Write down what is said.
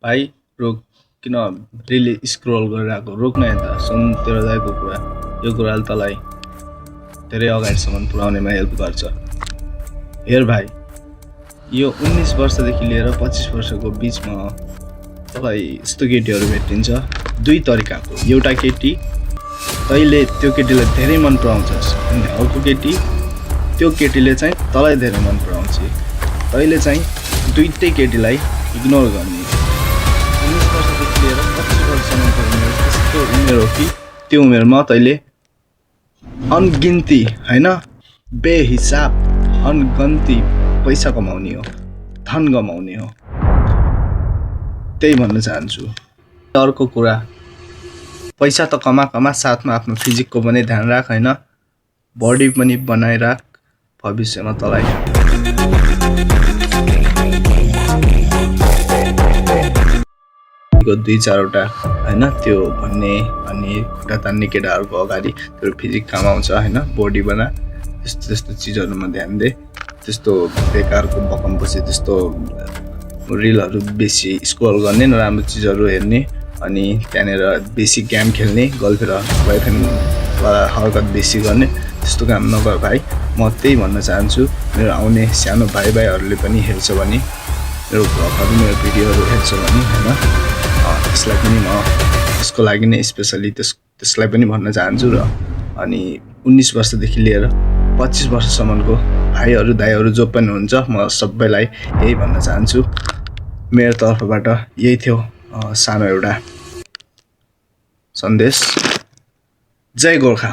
भाइ रोक, किन रिल स्क्रोल गरिरहेको? रोक न यता, सुन तेरो दाइको कुरा। यो कुराले तँलाई धेरै अगाडिसम्म पुर्याउनेमा हेल्प गर्छ। हेर भाइ, यो 19 वर्षदेखि लिएर 25 वर्षको बिचमा तँलाई यस्तो केटीहरू भेटिन्छ दुई तरिकाको। एउटा केटी तैँले त्यो केटीलाई धेरै मन पराउँछस् अनि अर्को केटी त्यो केटीले चाहिँ तँलाई धेरै मन पराउँछ। तैँले चाहिँ दुईटै केटीलाई इग्नोर गर्ने। 19 वर्षदेखि लिएर 25 वर्षसम्मको उमेर त्यस्तो उमेर हो कि त्यो उमेरमा तैँले अनगिन्ती होइन, बेहिसाब अनगन्ती पैसा कमाउने हो, धन कमाउने हो। त्यही भन्न चाहन्छु। अर्को कुरा, पैसा त कमा साथमा आफ्नो फिजिकको पनि ध्यान राख होइन, बडी पनि बनाइराख। भविष्यमा तँलाई दुई चारवटा होइन त्यो भन्ने अनि खुट्टा तान्ने केटाहरूको अगाडि तेरो फिजिक काम आउँछ होइन, बडी बना। त्यस्तो चिजहरूमा ध्यान दे। त्यस्तो बेकारको बकमपछि त्यस्तो रिलहरू बेसी स्क्रोल गर्ने, नराम्रो चिजहरू हेर्ने अनि त्यहाँनिर बेसी गेम खेल्ने, गर्लफ्रेन्ड बोयफ्रेन्डवाला हरकत बेसी गर्ने, त्यस्तो काम नगर भाइ। म त्यही भन्न चाहन्छु। मेरो आउने सानो भाइहरूले पनि हेर्छ भने, मेरो भ्लगहरू मेरो भिडियोहरू हेर्छ भने होइन, त्यसलाई पनि म त्यसको लागि नै स्पेसली त्यसलाई पनि भन्न चाहन्छु। र अनि 19 वर्षदेखि लिएर 25 वर्षसम्मको भाइहरू दाइहरू जो पनि हुन्छ, म सबैलाई यही भन्न चाहन्छु। मेरो तर्फबाट यही थियो सानो एउटा सन्देश। जय गोर्खा।